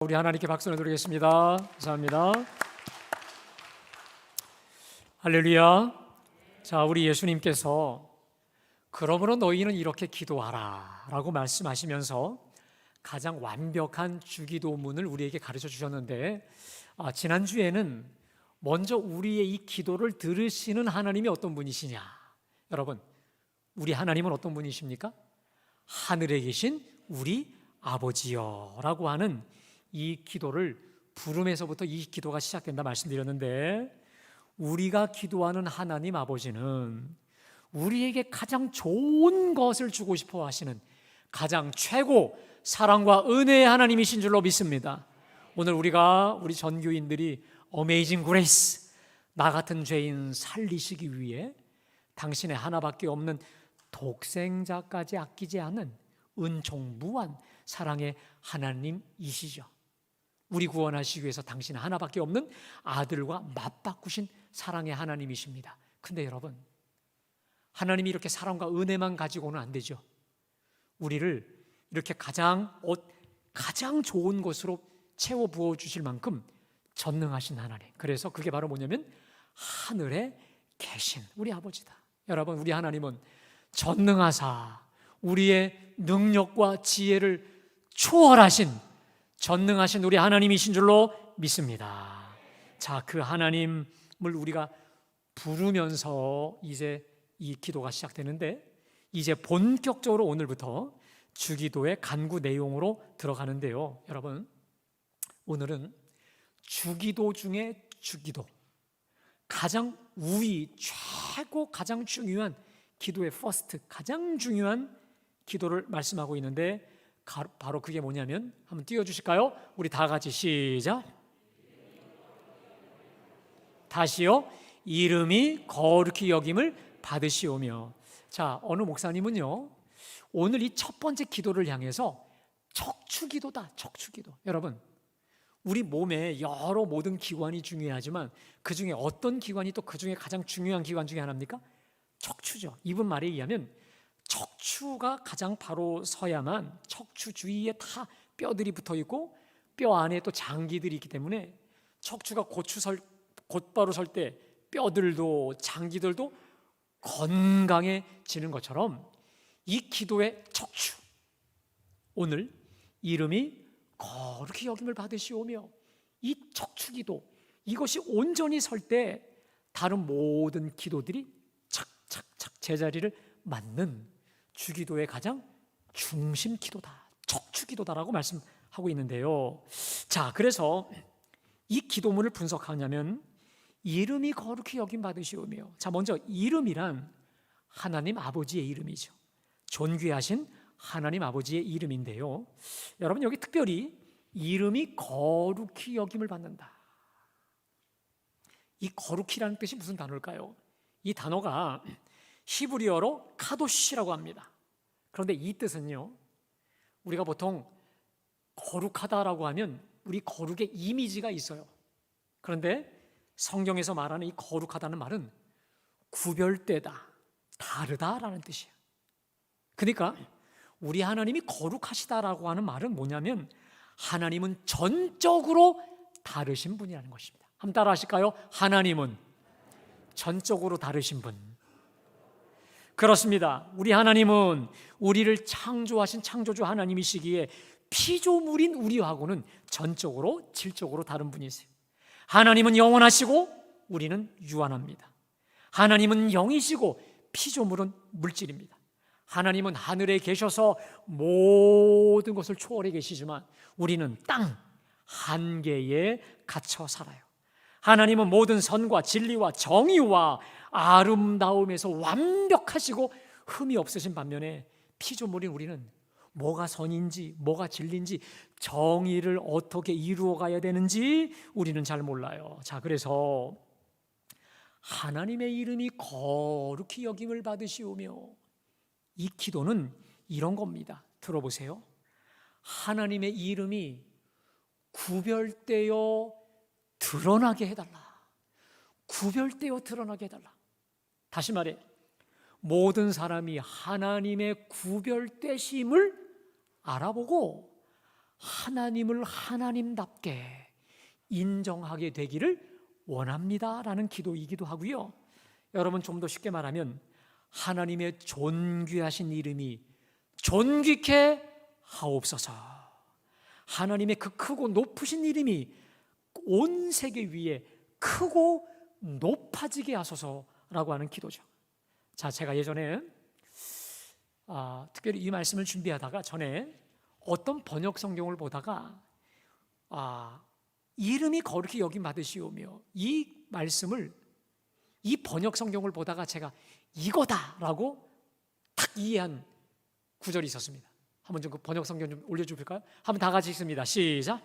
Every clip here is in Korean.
우리 하나님께 박수를 드리겠습니다. 감사합니다. 할렐루야. 자, 우리 예수님께서 그러므로 너희는 이렇게 기도하라 라고 말씀하시면서 가장 완벽한 주기도문을 우리에게 가르쳐 주셨는데, 지난주에는 먼저 우리의 이 기도를 들으시는 하나님이 어떤 분이시냐. 여러분, 우리 하나님은 어떤 분이십니까? 하늘에 계신 우리 아버지여 라고 하는 이 기도를 부름에서부터 이 기도가 시작된다 말씀드렸는데, 우리가 기도하는 하나님 아버지는 우리에게 가장 좋은 것을 주고 싶어 하시는 가장 최고 사랑과 은혜의 하나님이신 줄로 믿습니다. 오늘 우리 전교인들이 어메이징 그레이스, 나 같은 죄인 살리시기 위해 당신의 하나밖에 없는 독생자까지 아끼지 않은 은총무한 사랑의 하나님이시죠. 우리 구원하시기 위해서 당신 하나밖에 없는 아들과 맞바꾸신 사랑의 하나님이십니다. 근데 여러분, 하나님이 이렇게 사랑과 은혜만 가지고는 안 되죠. 우리를 이렇게 가장 좋은 것으로 채워 부어 주실 만큼 전능하신 하나님, 그래서 그게 바로 뭐냐면 하늘에 계신 우리 아버지다. 여러분, 우리 하나님은 전능하사 우리의 능력과 지혜를 초월하신 전능하신 우리 하나님이신 줄로 믿습니다. 자, 그 하나님을 우리가 부르면서 이제 이 기도가 시작되는데, 이제 본격적으로 오늘부터 주기도의 간구 내용으로 들어가는데요. 여러분, 오늘은 주기도 중에 주기도, 가장 우위, 최고 가장 중요한 기도의 퍼스트, 가장 중요한 기도를 말씀하고 있는데, 바로 그게 뭐냐면, 한번 띄워주실까요? 우리 다 같이 시작. 다시요. 이름이 거룩히 여김을 받으시오며. 자, 어느 목사님은요, 오늘 이 첫 번째 기도를 향해서 척추기도다, 척추기도. 여러분, 우리 몸에 여러 모든 기관이 중요하지만 그 중에 어떤 기관이 또 그 중에 가장 중요한 기관 중에 하나입니까? 척추죠. 이분 말에 의하면 척추가 가장 바로 서야만, 척추 주위에 다 뼈들이 붙어 있고 뼈 안에 또 장기들이 있기 때문에 척추가 곧바로 설 때 뼈들도 장기들도 건강해지는 것처럼 이 기도의 척추, 오늘 이름이 거룩히 여김을 받으시오며, 이 척추기도, 이것이 온전히 설 때 다른 모든 기도들이 착착착 제자리를 맞는 주기도의 가장 중심 기도다, 척추기도다라고 말씀하고 있는데요. 자, 그래서 이 기도문을 분석하냐면 이름이 거룩히 여김 받으시오며. 자, 먼저 이름이란 하나님 아버지의 이름이죠. 존귀하신 하나님 아버지의 이름인데요. 여러분, 여기 특별히 이름이 거룩히 여김을 받는다. 이 거룩히라는 뜻이 무슨 단어일까요? 이 단어가 히브리어로 카도시라고 합니다. 그런데 이 뜻은요, 우리가 보통 거룩하다라고 하면 우리 거룩의 이미지가 있어요. 그런데 성경에서 말하는 이 거룩하다는 말은 구별되다, 다르다라는 뜻이에요. 그러니까 우리 하나님이 거룩하시다라고 하는 말은 뭐냐면 하나님은 전적으로 다르신 분이라는 것입니다. 한번 따라 하실까요? 하나님은 전적으로 다르신 분. 그렇습니다. 우리 하나님은 우리를 창조하신 창조주 하나님이시기에 피조물인 우리하고는 전적으로 질적으로 다른 분이세요. 하나님은 영원하시고 우리는 유한합니다. 하나님은 영이시고 피조물은 물질입니다. 하나님은 하늘에 계셔서 모든 것을 초월해 계시지만 우리는 땅 한계에 갇혀 살아요. 하나님은 모든 선과 진리와 정의와 아름다움에서 완벽하시고 흠이 없으신 반면에 피조물인 우리는 뭐가 선인지 뭐가 진리인지 정의를 어떻게 이루어가야 되는지 우리는 잘 몰라요. 자, 그래서 하나님의 이름이 거룩히 여김을 받으시오며, 이 기도는 이런 겁니다. 들어보세요. 하나님의 이름이 구별되어 드러나게 해달라. 구별되어 드러나게 해달라. 다시 말해, 모든 사람이 하나님의 구별되심을 알아보고 하나님을 하나님답게 인정하게 되기를 원합니다라는 기도이기도 하고요. 여러분, 좀 더 쉽게 말하면 하나님의 존귀하신 이름이 존귀케 하옵소서. 하나님의 그 크고 높으신 이름이 온 세계 위에 크고 높아지게 하소서라고 하는 기도죠. 자, 제가 예전에 특별히 이 말씀을 준비하다가 전에 어떤 번역 성경을 보다가 이름이 거룩히 여김 받으시오며, 이 말씀을, 이 번역 성경을 보다가 제가 이거다라고 딱 이해한 구절이 있었습니다. 한번 좀 그 번역 성경 좀 올려주실까요? 한번 다 같이 읽습니다. 시작.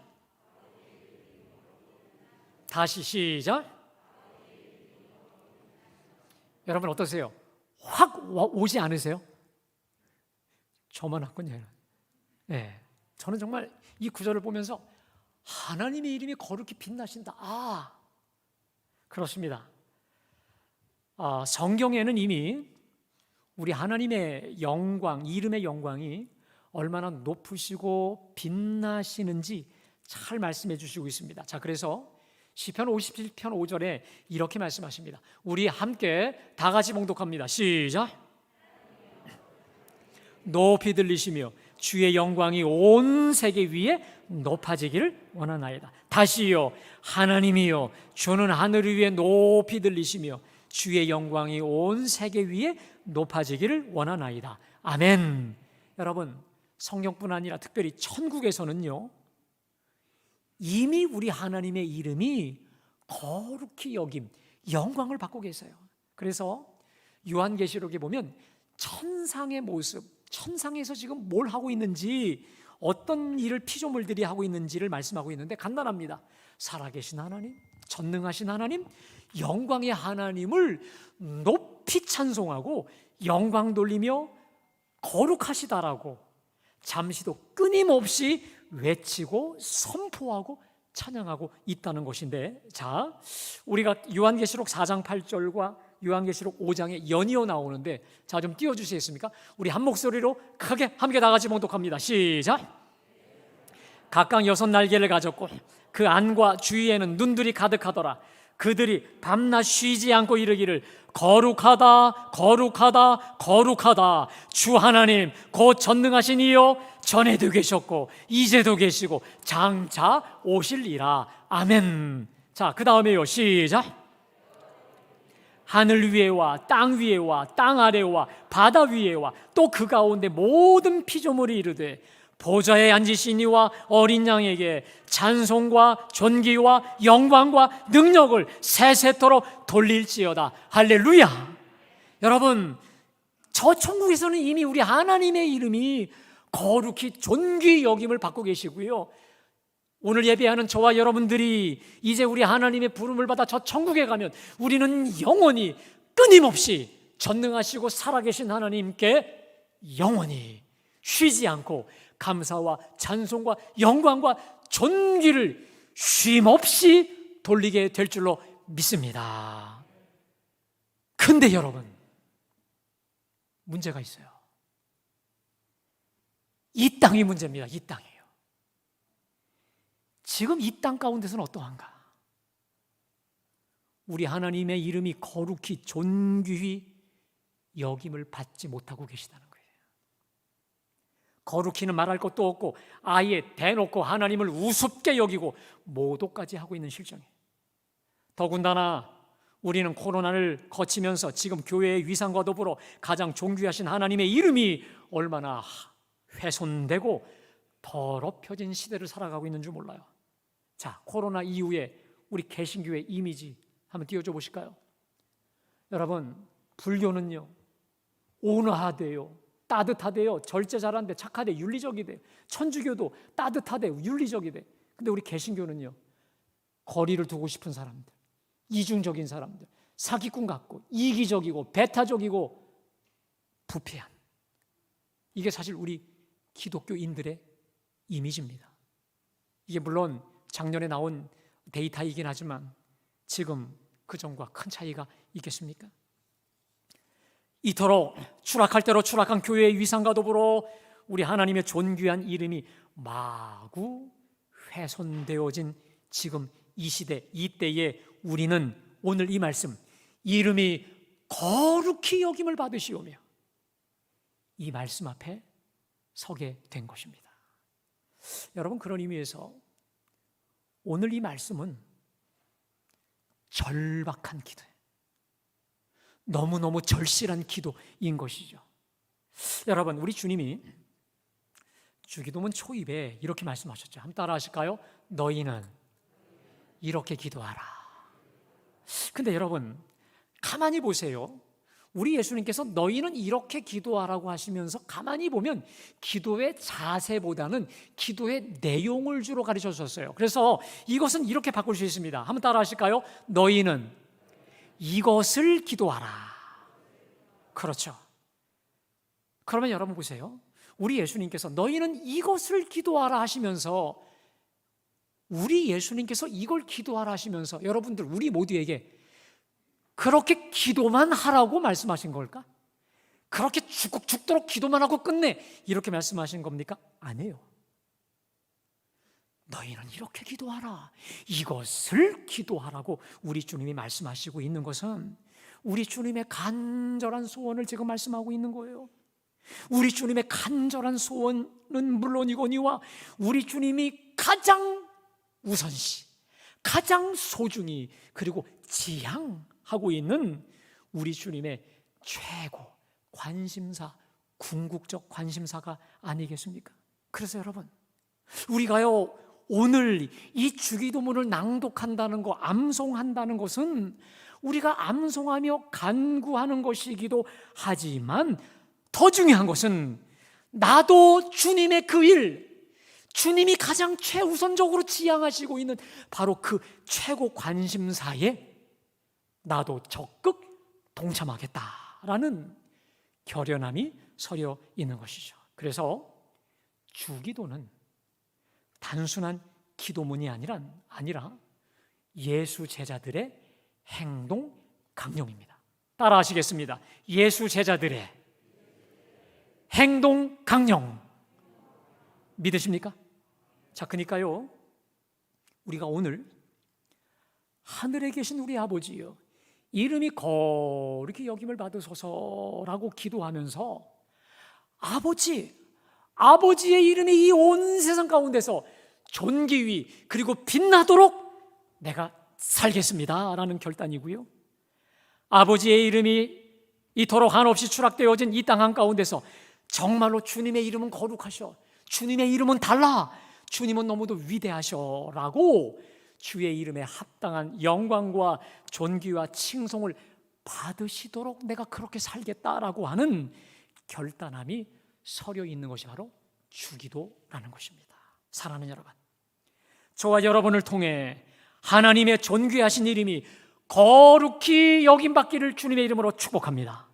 다시 시작. 여러분 어떠세요? 확 오지 않으세요? 저만 왔군요. 네, 저는 정말 이 구절을 보면서 하나님의 이름이 거룩히 빛나신다. 그렇습니다. 성경에는 이미 우리 하나님의 영광, 이름의 영광이 얼마나 높으시고 빛나시는지 잘 말씀해 주시고 있습니다. 자, 그래서 시편 57편 5절에 이렇게 말씀하십니다. 우리 함께 다 같이 봉독합니다. 시작. 높이 들리시며 주의 영광이 온 세계 위에 높아지기를 원하나이다. 다시요. 하나님이요, 주는 하늘 위에 높이 들리시며 주의 영광이 온 세계 위에 높아지기를 원하나이다. 아멘. 여러분, 성경뿐 아니라 특별히 천국에서는요, 이미 우리 하나님의 이름이 거룩히 여김, 영광을 받고 계세요. 그래서 요한계시록에 보면 천상의 모습, 천상에서 지금 뭘 하고 있는지, 어떤 일을 피조물들이 하고 있는지를 말씀하고 있는데 간단합니다. 살아계신 하나님, 전능하신 하나님, 영광의 하나님을 높이 찬송하고 영광 돌리며 거룩하시다라고 잠시도 끊임없이 외치고 선포하고 찬양하고 있다는 것인데, 자, 우리가 요한계시록 4장 8절과 요한계시록 5장에 연이어 나오는데, 자, 좀 띄워주시겠습니까? 우리 한 목소리로 크게 함께 다 같이 봉독합니다. 시작. 각각 6날개를 가졌고 그 안과 주위에는 눈들이 가득하더라. 그들이 밤낮 쉬지 않고 이르기를 거룩하다 거룩하다 거룩하다 주 하나님 곧 전능하신 이여, 전에도 계셨고 이제도 계시고 장차 오실이라. 아멘. 자, 그 다음에요. 시작. 하늘 위에와 땅 위에와 땅 아래와 바다 위에와 또 그 가운데 모든 피조물이 이르되 보좌에 앉으신 이와 어린 양에게 찬송과 존귀와 영광과 능력을 세세토록 돌릴지어다. 할렐루야. 여러분, 저 천국에서는 이미 우리 하나님의 이름이 거룩히 존귀 여김을 받고 계시고요, 오늘 예배하는 저와 여러분들이 이제 우리 하나님의 부름을 받아 저 천국에 가면 우리는 영원히 끊임없이 전능하시고 살아계신 하나님께 영원히 쉬지 않고 감사와 찬송과 영광과 존귀를 쉼없이 돌리게 될 줄로 믿습니다. 근데 여러분, 문제가 있어요. 이 땅이 문제입니다. 이 땅이에요. 지금 이 땅 가운데서는 어떠한가? 우리 하나님의 이름이 거룩히 존귀히 여김을 받지 못하고 계시다는 거예요. 거룩히는 말할 것도 없고 아예 대놓고 하나님을 우습게 여기고 모독까지 하고 있는 실정이에요. 더군다나 우리는 코로나를 거치면서 지금 교회의 위상과 더불어 가장 존귀하신 하나님의 이름이 얼마나 훼손되고 더럽혀진 시대를 살아가고 있는 줄 몰라요. 자, 코로나 이후에 우리 개신교회 이미지 한번 띄워줘 보실까요? 여러분, 불교는요, 온화하대요, 따뜻하대요, 절제 잘한대, 착하대, 윤리적이대. 천주교도 따뜻하대, 윤리적이대. 근데 우리 개신교는요, 거리를 두고 싶은 사람들, 이중적인 사람들, 사기꾼 같고 이기적이고 배타적이고 부패한, 이게 사실 우리 기독교인들의 이미지입니다. 이게 물론 작년에 나온 데이터이긴 하지만 지금 그전과 큰 차이가 있겠습니까? 이토록 추락할 대로 추락한 교회의 위상과 더불어 우리 하나님의 존귀한 이름이 마구 훼손되어진 지금 이 시대, 이 때에 우리는 오늘 이 말씀, 이름이 거룩히 여김을 받으시오며, 이 말씀 앞에 서게 된 것입니다. 여러분, 그런 의미에서 오늘 이 말씀은 절박한 기도예요. 너무너무 절실한 기도인 것이죠. 여러분, 우리 주님이 주기도문 초입에 이렇게 말씀하셨죠. 한번 따라 하실까요? 너희는 이렇게 기도하라. 근데 여러분, 가만히 보세요. 우리 예수님께서 너희는 이렇게 기도하라고 하시면서 가만히 보면 기도의 자세보다는 기도의 내용을 주로 가르쳐 주셨어요. 그래서 이것은 이렇게 바꿀 수 있습니다. 한번 따라 하실까요? 너희는 이것을 기도하라. 그렇죠. 그러면 여러분 보세요. 우리 예수님께서 너희는 이것을 기도하라 하시면서, 우리 예수님께서 이걸 기도하라 하시면서 여러분들, 우리 모두에게 그렇게 기도만 하라고 말씀하신 걸까? 그렇게 죽도록 기도만 하고 끝내, 이렇게 말씀하신 겁니까? 아니에요. 너희는 이렇게 기도하라, 이것을 기도하라고 우리 주님이 말씀하시고 있는 것은 우리 주님의 간절한 소원을 지금 말씀하고 있는 거예요. 우리 주님의 간절한 소원은 물론이거니와 우리 주님이 가장 우선시, 가장 소중히, 그리고 지향하고 있는 우리 주님의 최고 관심사, 궁극적 관심사가 아니겠습니까? 그래서 여러분, 우리가요 오늘 이 주기도문을 낭독한다는 것, 암송한다는 것은 우리가 암송하며 간구하는 것이기도 하지만 더 중요한 것은 나도 주님의 그 일, 주님이 가장 최우선적으로 지향하시고 있는 바로 그 최고 관심사에 나도 적극 동참하겠다라는 결연함이 서려 있는 것이죠. 그래서 주기도는 단순한 기도문이 아니라 예수 제자들의 행동 강령입니다. 따라 하시겠습니다. 예수 제자들의 행동 강령. 믿으십니까? 자, 그러니까요, 우리가 오늘 하늘에 계신 우리 아버지요, 이름이 거룩히 여김을 받으소서라고 기도하면서 아버지의 이름이 이 온 세상 가운데서 존귀히 그리고 빛나도록 내가 살겠습니다 라는 결단이고요, 아버지의 이름이 이토록 한없이 추락되어진 이 땅 한가운데서 정말로 주님의 이름은 거룩하셔, 주님의 이름은 달라, 주님은 너무도 위대하셔 라고 주의 이름에 합당한 영광과 존귀와 칭송을 받으시도록 내가 그렇게 살겠다라고 하는 결단함이 서려 있는 것이 바로 주기도라는 것입니다. 사랑하는 여러분, 저와 여러분을 통해 하나님의 존귀하신 이름이 거룩히 여김받기를 주님의 이름으로 축복합니다.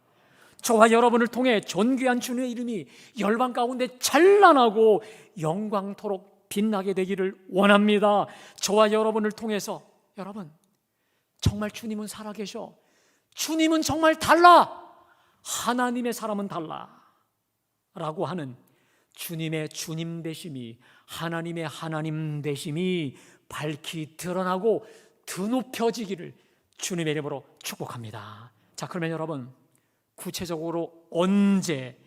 저와 여러분을 통해 존귀한 주님의 이름이 열방 가운데 찬란하고 영광토록 빛나게 되기를 원합니다. 저와 여러분을 통해서 여러분, 정말 주님은 살아계셔, 주님은 정말 달라, 하나님의 사람은 달라 라고 하는 주님의 주님 되심이, 하나님의 하나님 되심이 밝히 드러나고 드높여지기를 주님의 이름으로 축복합니다. 자, 그러면 여러분, 구체적으로 언제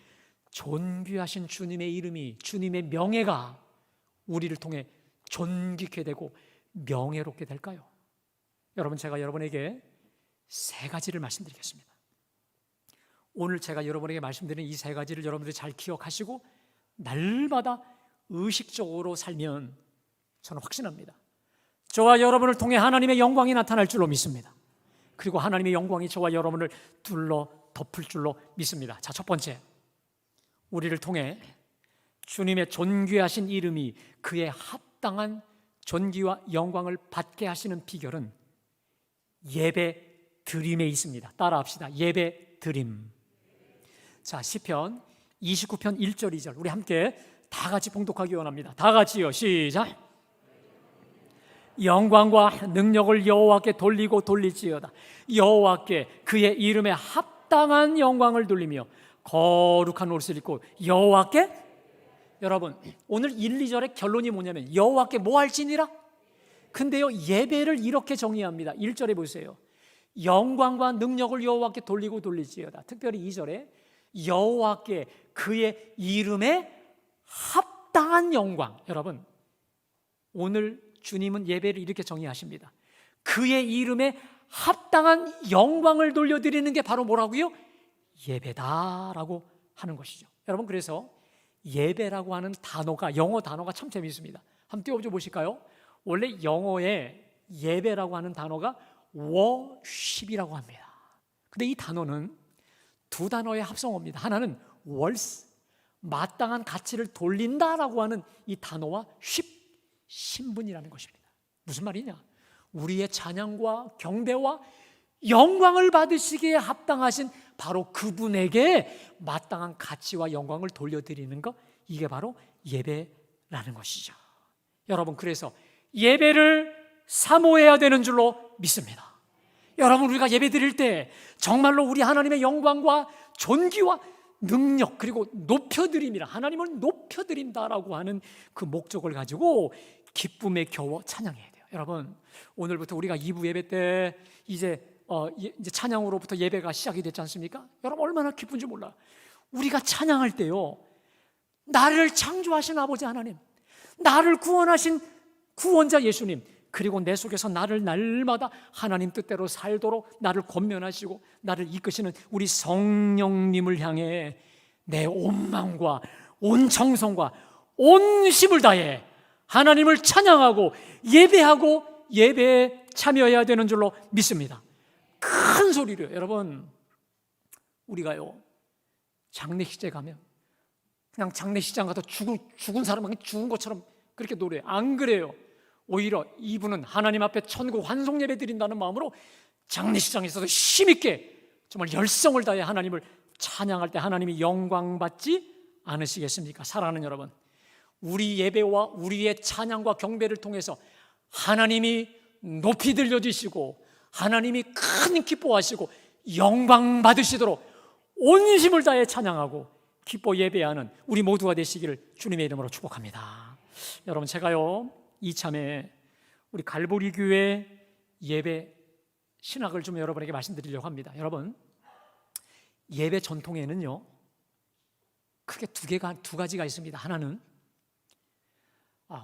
존귀하신 주님의 이름이, 주님의 명예가 우리를 통해 존귀케 되고 명예롭게 될까요? 여러분, 제가 여러분에게 세 가지를 말씀드리겠습니다. 오늘 제가 여러분에게 말씀드리는 이 세 가지를 여러분들이 잘 기억하시고 날마다 의식적으로 살면 저는 확신합니다, 저와 여러분을 통해 하나님의 영광이 나타날 줄로 믿습니다. 그리고 하나님의 영광이 저와 여러분을 둘러 덮을 줄로 믿습니다. 자, 첫 번째, 우리를 통해 주님의 존귀하신 이름이 그의 합당한 존귀와 영광을 받게 하시는 비결은 예배 드림에 있습니다. 따라합시다. 예배 드림. 자, 시편 29편 1절 2절 우리 함께 다 같이 봉독하기 원합니다. 다 같이요. 시작. 영광과 능력을 여호와께 돌리고 돌릴지어다. 여호와께 그의 이름에 합당한 영광을 돌리며 거룩한 옷을 입고 여호와께 여러분, 오늘 1, 2절의 결론이 뭐냐면 여호와께 뭐 할지니라? 근데요, 예배를 이렇게 정의합니다. 1절에 보세요. 영광과 능력을 여호와께 돌리고 돌리지어다. 특별히 2절에 여호와께 그의 이름에 합당한 영광. 여러분, 오늘 주님은 예배를 이렇게 정의하십니다. 그의 이름에 합당한 영광을 돌려드리는 게 바로 뭐라고요? 예배다라고 하는 것이죠. 여러분, 그래서 예배라고 하는 단어가, 영어 단어가 참 재미있습니다. 한번 띄워줘 보실까요? 원래 영어에 예배라고 하는 단어가 worship이라고 합니다. 근데 이 단어는 두 단어의 합성어입니다. 하나는 worth, 마땅한 가치를 돌린다라고 하는 이 단어와 ship, 신분이라는 것입니다. 무슨 말이냐? 우리의 찬양과 경배와 영광을 받으시기에 합당하신 바로 그분에게 마땅한 가치와 영광을 돌려드리는 것, 이게 바로 예배라는 것이죠. 여러분, 그래서 예배를 사모해야 되는 줄로 믿습니다. 여러분, 우리가 예배 드릴 때 정말로 우리 하나님의 영광과 존귀와 능력, 그리고 높여드림이라, 하나님을 높여드린다라고 하는 그 목적을 가지고 기쁨에 겨워 찬양해야 돼요. 여러분, 오늘부터 우리가 2부 예배 때 이제 찬양으로부터 예배가 시작이 됐지 않습니까? 여러분, 얼마나 기쁜지 몰라요. 우리가 찬양할 때요, 나를 창조하신 아버지 하나님, 나를 구원하신 구원자 예수님, 그리고 내 속에서 나를 날마다 하나님 뜻대로 살도록 나를 권면하시고 나를 이끄시는 우리 성령님을 향해 내 온 마음과 온 정성과 온 힘을 다해 하나님을 찬양하고 예배하고 예배에 참여해야 되는 줄로 믿습니다. 큰 소리로요. 여러분, 우리가요, 장례식장에 가면 그냥 장례식장 가서 죽은 사람은 죽은 것처럼 그렇게 노래해요. 안 그래요. 오히려 이분은 하나님 앞에 천국 환송 예배 드린다는 마음으로 장례식장에서도 힘있게 정말 열성을 다해 하나님을 찬양할 때 하나님이 영광 받지 않으시겠습니까? 사랑하는 여러분, 우리 예배와 우리의 찬양과 경배를 통해서 하나님이 높이 들려주시고 하나님이 큰 기뻐하시고 영광 받으시도록 온 힘을 다해 찬양하고 기뻐 예배하는 우리 모두가 되시기를 주님의 이름으로 축복합니다. 여러분, 제가요, 이참에 우리 갈보리 교회 예배 신학을 좀 여러분에게 말씀드리려고 합니다. 여러분, 예배 전통에는요, 크게 두 가지가 있습니다. 하나는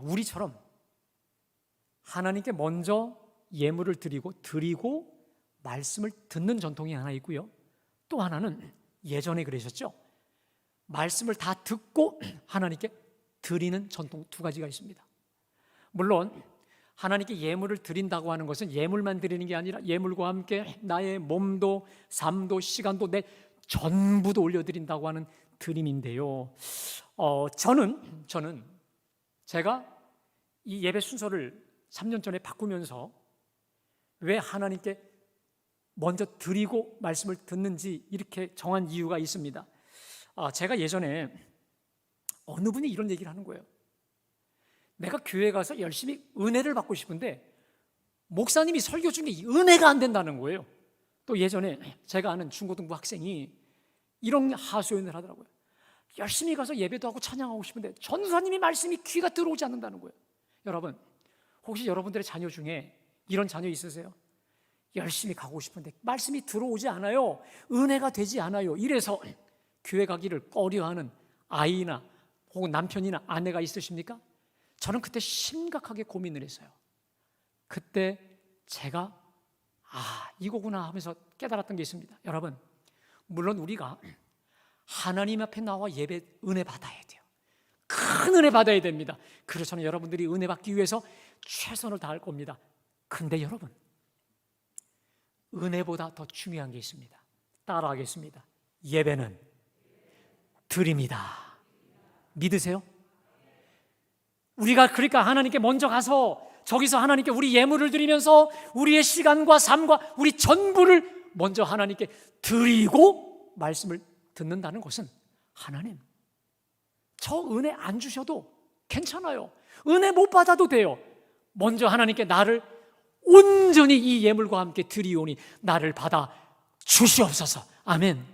우리처럼 하나님께 먼저 예물을 드리고 말씀을 듣는 전통이 하나 있고요. 또 하나는 예전에 그러셨죠. 말씀을 다 듣고 하나님께 드리는 전통, 두 가지가 있습니다. 물론 하나님께 예물을 드린다고 하는 것은 예물만 드리는 게 아니라 예물과 함께 나의 몸도 삶도 시간도 내 전부도 올려드린다고 하는 드림인데요. 저는 제가 이 예배 순서를 3년 전에 바꾸면서 왜 하나님께 먼저 드리고 말씀을 듣는지 이렇게 정한 이유가 있습니다. 제가 예전에 어느 분이 이런 얘기를 하는 거예요. 내가 교회 가서 열심히 은혜를 받고 싶은데 목사님이 설교 중에 은혜가 안 된다는 거예요. 또 예전에 제가 아는 중고등부 학생이 이런 하소연을 하더라고요. 열심히 가서 예배도 하고 찬양하고 싶은데 전도사님이 말씀이 귀가 들어오지 않는다는 거예요. 여러분, 혹시 여러분들의 자녀 중에 이런 자녀 있으세요? 열심히 가고 싶은데 말씀이 들어오지 않아요. 은혜가 되지 않아요. 이래서 교회 가기를 꺼려하는 아이나 혹은 남편이나 아내가 있으십니까? 저는 그때 심각하게 고민을 했어요. 그때 제가 이거구나 하면서 깨달았던 게 있습니다. 여러분, 물론 우리가 하나님 앞에 나와 예배 은혜 받아야 돼요. 큰 은혜 받아야 됩니다. 그래서 저는 여러분들이 은혜 받기 위해서 최선을 다할 겁니다. 근데 여러분, 은혜보다 더 중요한 게 있습니다. 따라하겠습니다. 예배는 드립니다. 믿으세요? 우리가 그러니까 하나님께 먼저 가서 저기서 하나님께 우리 예물을 드리면서 우리의 시간과 삶과 우리 전부를 먼저 하나님께 드리고 말씀을 듣는다는 것은, 하나님, 저 은혜 안 주셔도 괜찮아요. 은혜 못 받아도 돼요. 먼저 하나님께 나를 온전히 이 예물과 함께 드리오니 나를 받아 주시옵소서. 아멘.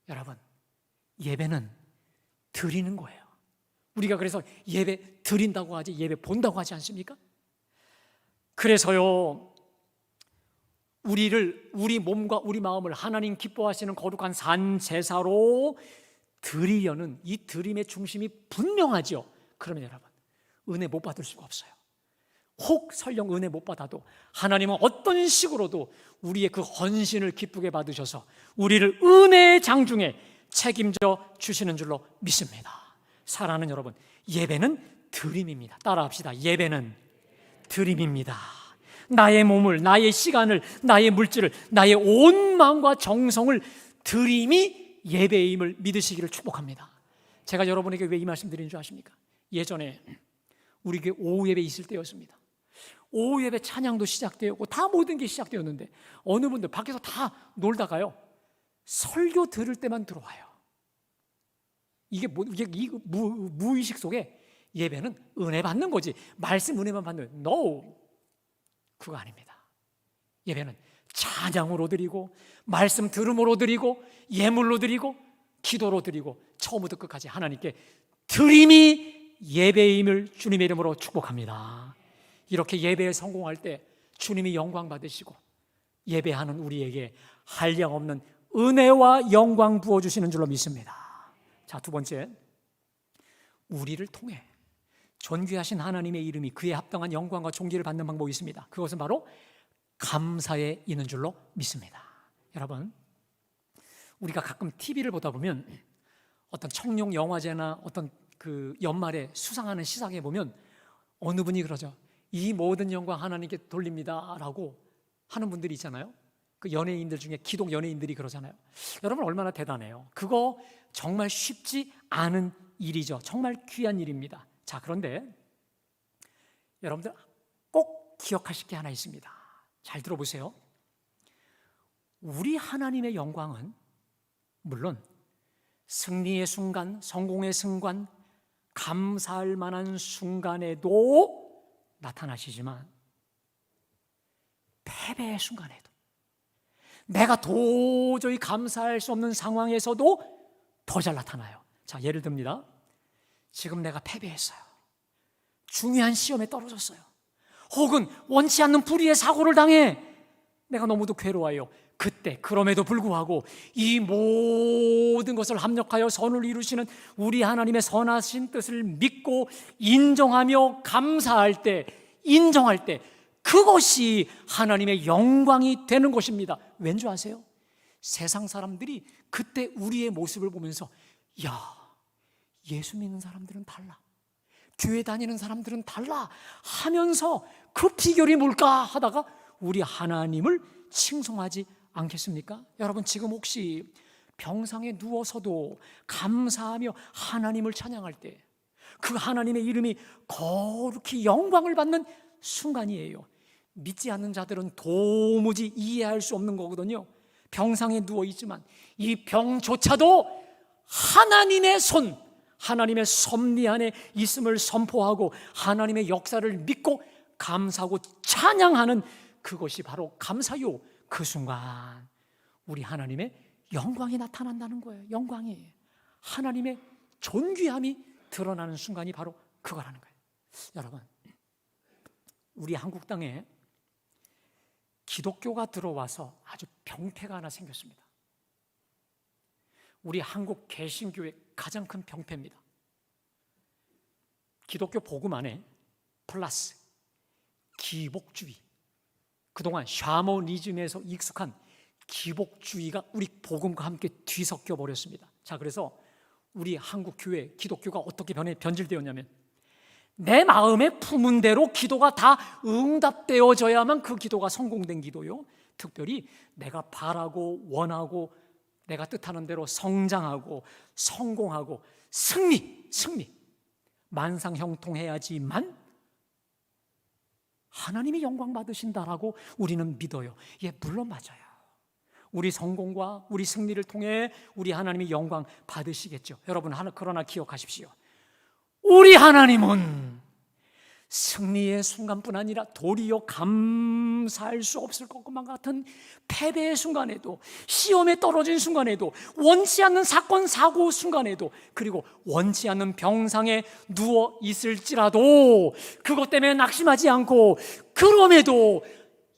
여러분, 예배는 드리는 거예요. 우리가 그래서 예배 드린다고 하지 예배 본다고 하지 않습니까? 그래서요, 우리 몸과 우리 마음을 하나님 기뻐하시는 거룩한 산 제사로 드리려는 이 드림의 중심이 분명하죠. 그러면 여러분, 은혜 못 받을 수가 없어요. 혹 설령 은혜 못 받아도 하나님은 어떤 식으로도 우리의 그 헌신을 기쁘게 받으셔서 우리를 은혜의 장중에 책임져 주시는 줄로 믿습니다. 사랑하는 여러분, 예배는 드림입니다. 따라합시다. 예배는 드림입니다. 나의 몸을, 나의 시간을, 나의 물질을, 나의 온 마음과 정성을 드림이 예배임을 믿으시기를 축복합니다. 제가 여러분에게 왜 이 말씀 드리는 줄 아십니까? 예전에 우리 교회 오후 예배 있을 때였습니다. 오후 예배 찬양도 시작되었고 다 모든 게 시작되었는데 어느 분들 밖에서 다 놀다가요, 설교 들을 때만 들어와요. 이게 무의식 속에 예배는 은혜 받는 거지 말씀 은혜만 받는, no, 그거 아닙니다. 예배는 찬양으로 드리고 말씀 들음으로 드리고 예물로 드리고 기도로 드리고 처음부터 끝까지 하나님께 드림이 예배임을 주님의 이름으로 축복합니다. 이렇게 예배에 성공할 때 주님이 영광 받으시고 예배하는 우리에게 한량없는 은혜와 영광 부어주시는 줄로 믿습니다. 자, 두 번째, 우리를 통해 존귀하신 하나님의 이름이 그에 합당한 영광과 존귀를 받는 방법이 있습니다. 그것은 바로 감사에 있는 줄로 믿습니다. 여러분, 우리가 가끔 TV를 보다 보면 어떤 청룡 영화제나 어떤 그 연말에 수상하는 시상에 보면 어느 분이 그러죠. 이 모든 영광 하나님께 돌립니다 라고 하는 분들이 있잖아요. 그 연예인들 중에 기독 연예인들이 그러잖아요. 여러분, 얼마나 대단해요. 그거 정말 쉽지 않은 일이죠. 정말 귀한 일입니다. 자, 그런데 여러분들 꼭 기억하실 게 하나 있습니다. 잘 들어보세요. 우리 하나님의 영광은 물론 승리의 순간, 성공의 순간, 감사할 만한 순간에도 나타나시지만 패배의 순간에도, 내가 도저히 감사할 수 없는 상황에서도 더 잘 나타나요. 자, 예를 듭니다. 지금 내가 패배했어요. 중요한 시험에 떨어졌어요. 혹은 원치 않는 불의의 사고를 당해 내가 너무도 괴로워요. 그때 그럼에도 불구하고 이 모든 것을 합력하여 선을 이루시는 우리 하나님의 선하신 뜻을 믿고 인정하며 감사할 때, 인정할 때 그것이 하나님의 영광이 되는 것입니다. 왠 줄 아세요? 세상 사람들이 그때 우리의 모습을 보면서 야, 예수 믿는 사람들은 달라, 교회 다니는 사람들은 달라 하면서 그 비결이 뭘까 하다가 우리 하나님을 칭송하지 않겠습니까? 여러분, 지금 혹시 병상에 누워서도 감사하며 하나님을 찬양할 때 그 하나님의 이름이 거룩히 영광을 받는 순간이에요. 믿지 않는 자들은 도무지 이해할 수 없는 거거든요. 병상에 누워있지만 이 병조차도 하나님의 손, 하나님의 섭리 안에 있음을 선포하고 하나님의 역사를 믿고 감사하고 찬양하는 그것이 바로 감사요. 그 순간 우리 하나님의 영광이 나타난다는 거예요. 영광이, 하나님의 존귀함이 드러나는 순간이 바로 그거라는 거예요. 여러분, 우리 한국 땅에 기독교가 들어와서 아주 병폐가 하나 생겼습니다. 우리 한국 개신교의 가장 큰 병폐입니다. 기독교 복음 안에 플러스 기복주의, 그동안 샤머니즘에서 익숙한 기복주의가 우리 복음과 함께 뒤섞여 버렸습니다. 자, 그래서 우리 한국 교회 기독교가 어떻게 변질되었냐면 내 마음에 품은 대로 기도가 다 응답되어져야만 그 기도가 성공된 기도요. 특별히 내가 바라고 원하고 내가 뜻하는 대로 성장하고 성공하고 승리 만상형통해야지만 하나님이 영광 받으신다라고 우리는 믿어요. 예, 물론 맞아요. 우리 성공과 우리 승리를 통해 우리 하나님이 영광 받으시겠죠. 여러분, 그러나 기억하십시오. 우리 하나님은 승리의 순간뿐 아니라 도리어 감사할 수 없을 것만 같은 패배의 순간에도, 시험에 떨어진 순간에도, 원치 않는 사건 사고 순간에도, 그리고 원치 않는 병상에 누워 있을지라도 그것 때문에 낙심하지 않고, 그럼에도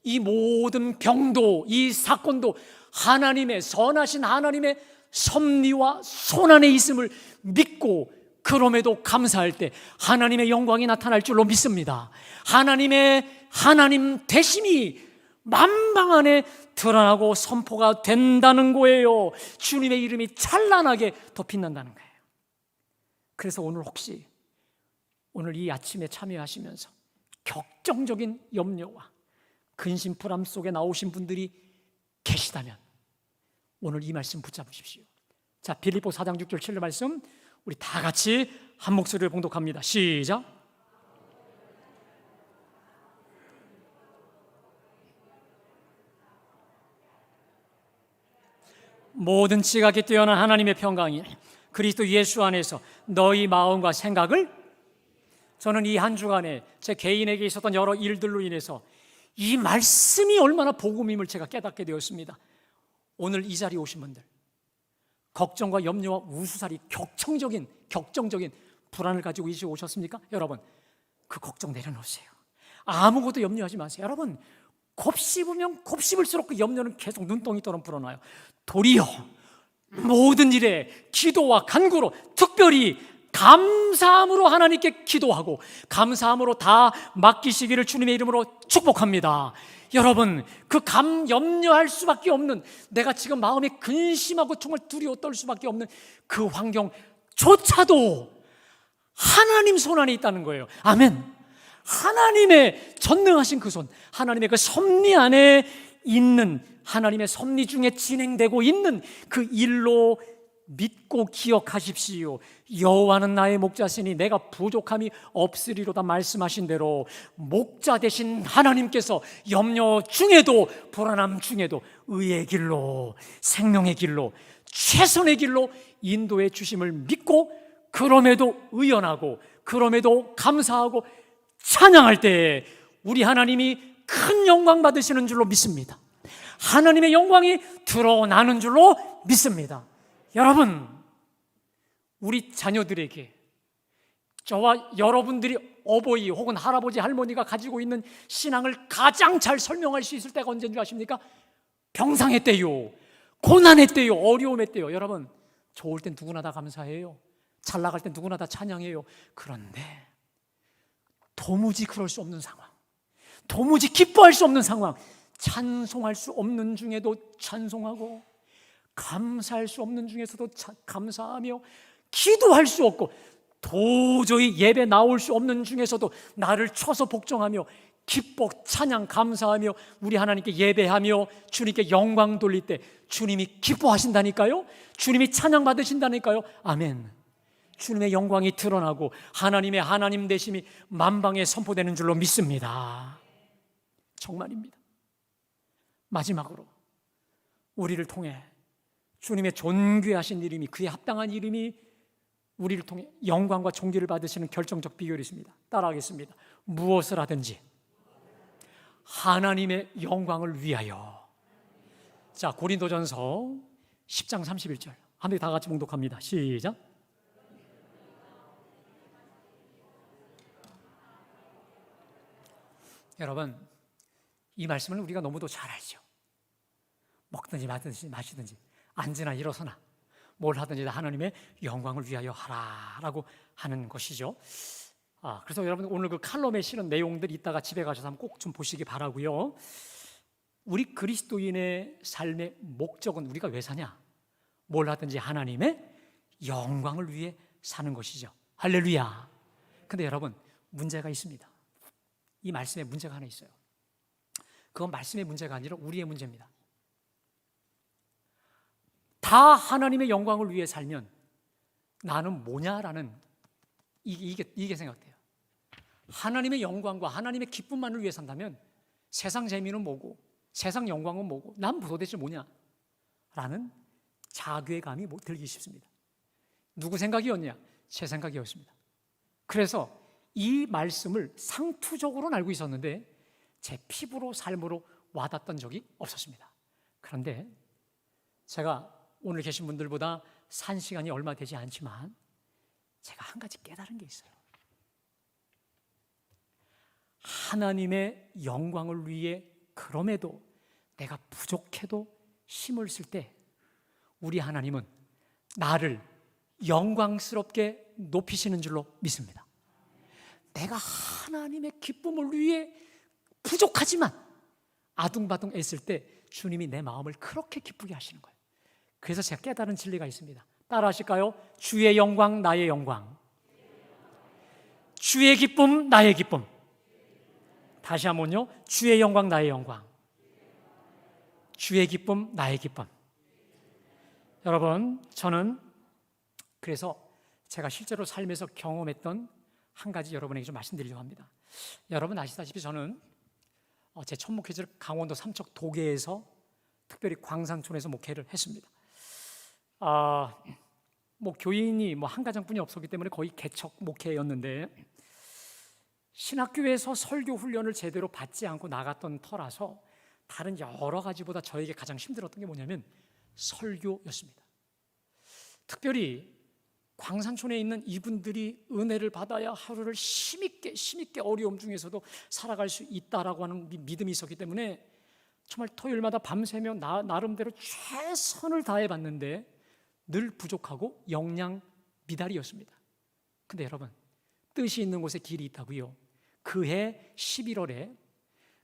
이 모든 병도, 이 사건도 하나님의, 선하신 하나님의 섭리와 손안에 있음을 믿고, 그럼에도 감사할 때 하나님의 영광이 나타날 줄로 믿습니다. 하나님 되심이 만방 안에 드러나고 선포가 된다는 거예요. 주님의 이름이 찬란하게 더 빛난다는 거예요. 그래서 오늘 혹시 오늘 이 아침에 참여하시면서 격정적인 염려와 근심 불안 속에 나오신 분들이 계시다면 오늘 이 말씀 붙잡으십시오. 자, 빌립보 4장 6절 7절 말씀 우리 다 같이 한 목소리를 봉독합니다. 시작. 모든 지각이 뛰어난 하나님의 평강이 그리스도 예수 안에서 너희 마음과 생각을, 저는 이 한 주간에 제 개인에게 있었던 여러 일들로 인해서 이 말씀이 얼마나 복음임을 제가 깨닫게 되었습니다. 오늘 이 자리에 오신 분들, 걱정과 염려와 우수살이 격정적인 불안을 가지고 이 시간에 오셨습니까? 여러분, 그 걱정 내려놓으세요. 아무것도 염려하지 마세요. 여러분, 곱씹으면 곱씹을수록 그 염려는 계속 눈덩이처럼 불어나요. 도리어 모든 일에 기도와 간구로, 특별히 감사함으로 하나님께 기도하고 감사함으로 다 맡기시기를 주님의 이름으로 축복합니다. 여러분, 그 염려할 수밖에 없는, 내가 지금 마음에 근심하고 정말 두려워 떨 수밖에 없는 그 환경조차도 하나님 손 안에 있다는 거예요. 아멘. 하나님의 전능하신 그 손, 하나님의 그 섭리 안에 있는, 하나님의 섭리 중에 진행되고 있는 그 일로 믿고 기억하십시오. 여호와는 나의 목자시니 내가 부족함이 없으리로다 말씀하신 대로 목자 되신 하나님께서 염려 중에도, 불안함 중에도 의의 길로, 생명의 길로, 최선의 길로 인도해 주심을 믿고, 그럼에도 의연하고, 그럼에도 감사하고 찬양할 때 우리 하나님이 큰 영광 받으시는 줄로 믿습니다. 하나님의 영광이 드러나는 줄로 믿습니다. 여러분, 우리 자녀들에게 저와 여러분들이 어버이 혹은 할아버지 할머니가 가지고 있는 신앙을 가장 잘 설명할 수 있을 때가 언제인 줄 아십니까? 병상의 때요, 고난의 때요, 어려움의 때요. 여러분, 좋을 땐 누구나 다 감사해요. 잘 나갈 땐 누구나 다 찬양해요. 그런데 도무지 그럴 수 없는 상황, 도무지 기뻐할 수 없는 상황, 찬송할 수 없는 중에도 찬송하고 감사할 수 없는 중에서도 감사하며, 기도할 수 없고 도저히 예배 나올 수 없는 중에서도 나를 쳐서 복종하며 기뻐 찬양 감사하며 우리 하나님께 예배하며 주님께 영광 돌릴 때 주님이 기뻐하신다니까요. 주님이 찬양 받으신다니까요. 아멘. 주님의 영광이 드러나고 하나님의 하나님 되심이 만방에 선포되는 줄로 믿습니다. 정말입니다. 마지막으로 우리를 통해 주님의 존귀하신 이름이, 그에 합당한 이름이 우리를 통해 영광과 존귀를 받으시는 결정적 비결이 있습니다. 따라하겠습니다. 무엇을 하든지 하나님의 영광을 위하여. 자, 고린도전서 10장 31절 함께 다 같이 봉독합니다. 시작. 여러분, 이 말씀을 우리가 너무도 잘 알죠. 먹든지 마시든지 앉으나 일어서나 뭘 하든지 다 하나님의 영광을 위하여 하라라고 하는 것이죠. 그래서 여러분, 오늘 그 칼럼에 실은 내용들 이따가 집에 가셔서 한번 꼭 좀 보시기 바라고요. 우리 그리스도인의 삶의 목적은 우리가 왜 사냐? 뭘 하든지 하나님의 영광을 위해 사는 것이죠. 할렐루야. 근데 여러분, 문제가 있습니다. 이 말씀에 문제가 하나 있어요. 그건 말씀의 문제가 아니라 우리의 문제입니다. 다 하나님의 영광을 위해 살면 나는 뭐냐라는 이게 생각돼요. 하나님의 영광과 하나님의 기쁨만을 위해 산다면 세상 재미는 뭐고 세상 영광은 뭐고 난 도대체 뭐냐? 라는 자괴감이 들기 쉽습니다. 누구 생각이었냐? 제 생각이었습니다. 그래서 이 말씀을 상투적으로는 알고 있었는데 제 피부로 삶으로 와닿던 적이 없었습니다. 그런데 제가 오늘 계신 분들보다 산 시간이 얼마 되지 않지만 제가 한 가지 깨달은 게 있어요. 하나님의 영광을 위해 그럼에도 내가 부족해도 힘을 쓸 때 우리 하나님은 나를 영광스럽게 높이시는 줄로 믿습니다. 내가 하나님의 기쁨을 위해 부족하지만 아둥바둥 애쓸 때 주님이 내 마음을 그렇게 기쁘게 하시는 거예요. 그래서 제가 깨달은 진리가 있습니다. 따라 하실까요? 주의 영광 나의 영광, 주의 기쁨 나의 기쁨. 다시 한번요. 주의 영광 나의 영광, 주의 기쁨 나의 기쁨. 여러분, 저는 그래서 제가 실제로 삶에서 경험했던 한 가지 여러분에게 좀 말씀드리려고 합니다. 여러분 아시다시피 저는 제 첫 목회지를 강원도 삼척 도계에서 특별히 광산촌에서 목회를 했습니다. 교인이 한 가정뿐이 없었기 때문에 거의 개척 목회였는데 신학교에서 설교 훈련을 제대로 받지 않고 나갔던 터라서 다른 여러 가지보다 저에게 가장 힘들었던 게 뭐냐면 설교였습니다. 특별히 광산촌에 있는 이분들이 은혜를 받아야 하루를 힘있게 어려움 중에서도 살아갈 수 있다라고 하는 믿음이 있었기 때문에 정말 토요일마다 밤새며 나름대로 최선을 다해봤는데 늘 부족하고 역량 미달이었습니다. 근데 여러분, 뜻이 있는 곳에 길이 있다고요. 그해 11월에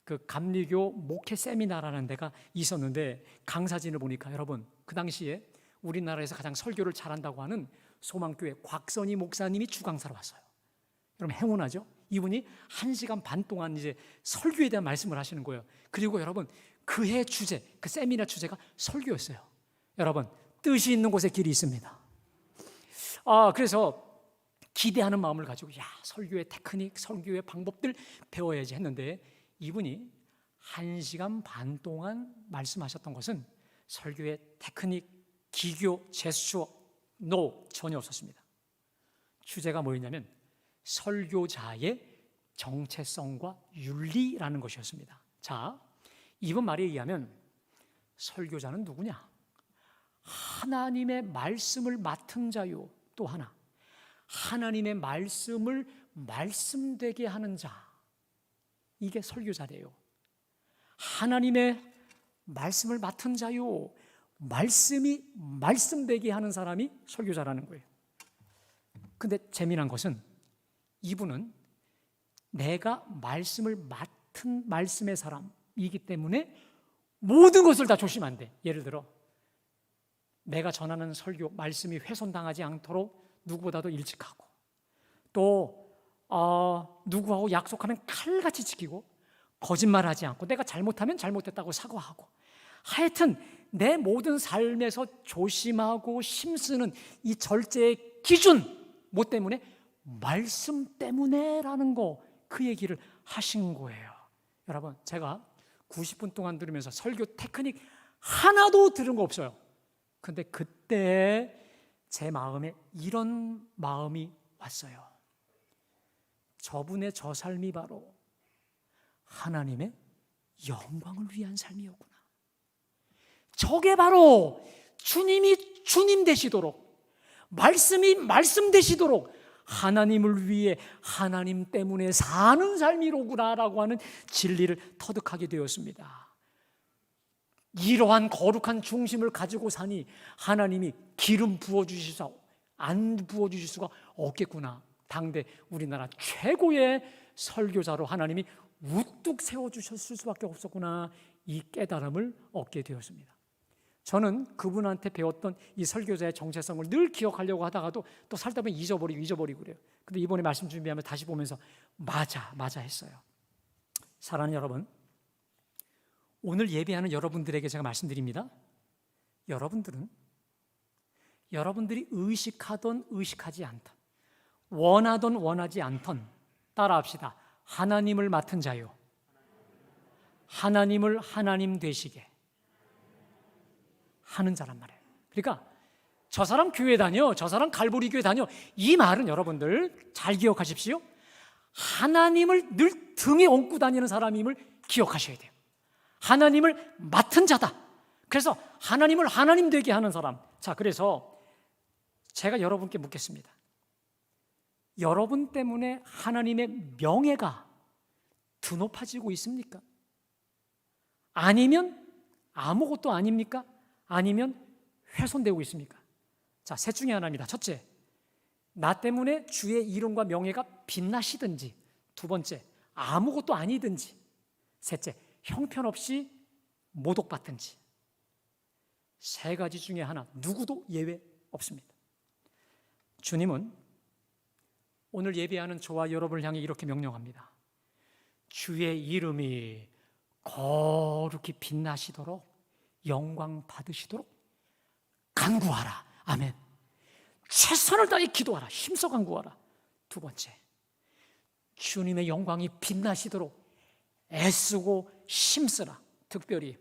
그 감리교 목회 세미나라는 데가 있었는데 강사진을 보니까 여러분, 그 당시에 우리나라에서 가장 설교를 잘한다고 하는 소망교회 곽선희 목사님이 주강사로 왔어요. 여러분 행운하죠? 이분이 1시간 반 동안 이제 설교에 대한 말씀을 하시는 거예요. 그리고 여러분 그해 주제, 그 세미나 주제가 설교였어요. 여러분 뜻이 있는 곳에 길이 있습니다. 그래서 기대하는 마음을 가지고 설교의 테크닉, 설교의 방법들 배워야지 했는데 이분이 1시간 반 동안 말씀하셨던 것은 설교의 테크닉, 기교, 제스처 전혀 없었습니다. 주제가 뭐였냐면 설교자의 정체성과 윤리라는 것이었습니다. 자, 이분 말에 의하면 설교자는 누구냐? 하나님의 말씀을 맡은 자요. 또 하나, 하나님의 말씀을 말씀되게 하는 자. 이게 설교자래요. 하나님의 말씀을 맡은 자요. 말씀이 말씀되게 하는 사람이 설교자라는 거예요. 근데 재미난 것은 이분은 내가 말씀을 맡은 말씀의 사람이기 때문에 모든 것을 다 조심하면 안 돼. 예를 들어 내가 전하는 설교 말씀이 훼손당하지 않도록 누구보다도 일찍 하고, 또 누구하고 약속하면 칼같이 지키고, 거짓말하지 않고, 내가 잘못하면 잘못했다고 사과하고, 하여튼 내 모든 삶에서 조심하고 힘쓰는 이 절제의 기준, 뭐 때문에? 말씀 때문에라는 거, 그 얘기를 하신 거예요. 여러분, 제가 90분 동안 들으면서 설교 테크닉 하나도 들은 거 없어요. 근데 그때 제 마음에 이런 마음이 왔어요. 저분의 저 삶이 바로 하나님의 영광을 위한 삶이었구나. 저게 바로 주님이 주님 되시도록, 말씀이 말씀 되시도록 하나님을 위해 하나님 때문에 사는 삶이로구나라고 하는 진리를 터득하게 되었습니다. 이러한 거룩한 중심을 가지고 사니 하나님이 기름 부어주시사 안 부어주실 수가 없겠구나. 당대 우리나라 최고의 설교자로 하나님이 우뚝 세워주셨을 수밖에 없었구나. 이 깨달음을 얻게 되었습니다. 저는 그분한테 배웠던 이 설교자의 정체성을 늘 기억하려고 하다가도 또 살다 보면 잊어버리고 그래요. 근데 이번에 말씀 준비하면 다시 보면서 맞아 했어요. 사랑하는 여러분, 오늘 예배하는 여러분들에게 제가 말씀드립니다. 여러분들은 여러분들이 의식하던 의식하지 않던, 원하던 원하지 않던, 따라합시다. 하나님을 맡은 자요. 하나님을 하나님 되시게 하는 자란 말이에요. 그러니까 저 사람 교회 다녀, 저 사람 갈보리 교회 다녀, 이 말은 여러분들 잘 기억하십시오. 하나님을 늘 등에 얹고 다니는 사람임을 기억하셔야 돼요. 하나님을 맡은 자다. 그래서 하나님을 하나님 되게 하는 사람. 자, 그래서 제가 여러분께 묻겠습니다. 여러분 때문에 하나님의 명예가 드높아지고 있습니까? 아니면 아무것도 아닙니까? 아니면 훼손되고 있습니까? 자, 셋 중에 하나입니다. 첫째, 나 때문에 주의 이름과 명예가 빛나시든지, 두 번째, 아무것도 아니든지, 셋째, 형편없이 모독받든지. 세 가지 중에 하나, 누구도 예외 없습니다. 주님은 오늘 예배하는 저와 여러분을 향해 이렇게 명령합니다. 주의 이름이 거룩히 빛나시도록, 영광 받으시도록 간구하라. 아멘. 최선을 다해 기도하라. 힘써 간구하라. 두 번째, 주님의 영광이 빛나시도록 애쓰고 힘쓰라. 특별히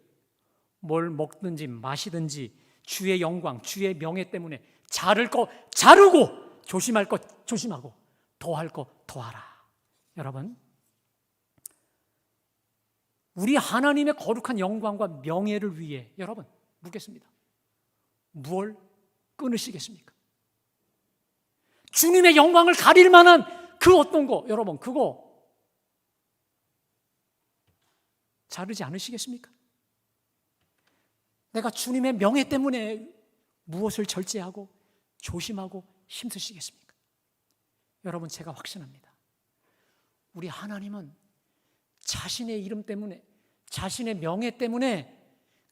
뭘 먹든지 마시든지 주의 영광, 주의 명예 때문에 자를 거 자르고, 조심할 거 조심하고, 더할 거 더하라. 여러분, 우리 하나님의 거룩한 영광과 명예를 위해 여러분 묻겠습니다. 무엇을 끊으시겠습니까? 주님의 영광을 가릴 만한 그 어떤 거, 여러분 그거 자르지 않으시겠습니까? 내가 주님의 명예 때문에 무엇을 절제하고 조심하고 힘쓰시겠습니까? 여러분, 제가 확신합니다. 우리 하나님은 자신의 이름 때문에, 자신의 명예 때문에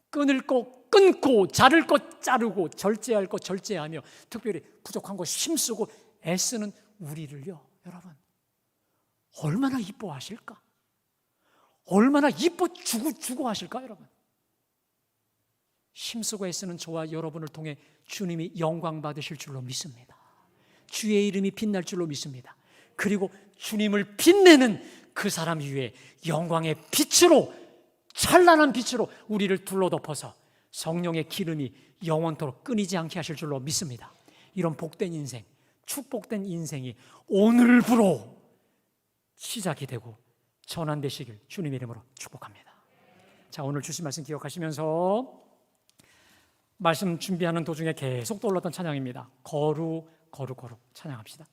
끊을 거 끊고, 자를 거 자르고, 절제할 거 절제하며, 특별히 부족한 거 힘쓰고 애쓰는 우리를요, 여러분 얼마나 이뻐하실까? 얼마나 이뻐주고 하실까? 여러분, 힘쓰고 애쓰는 저와 여러분을 통해 주님이 영광 받으실 줄로 믿습니다. 주의 이름이 빛날 줄로 믿습니다. 그리고 주님을 빛내는 그 사람 위에 영광의 빛으로, 찬란한 빛으로 우리를 둘러덮어서 성령의 기름이 영원토록 끊이지 않게 하실 줄로 믿습니다. 이런 복된 인생, 축복된 인생이 오늘부로 시작이 되고 전환되시길 주님의 이름으로 축복합니다. 자, 오늘 주신 말씀 기억하시면서 말씀 준비하는 도중에 계속 떠올랐던 찬양입니다. 거룩 거룩 거룩 찬양합시다.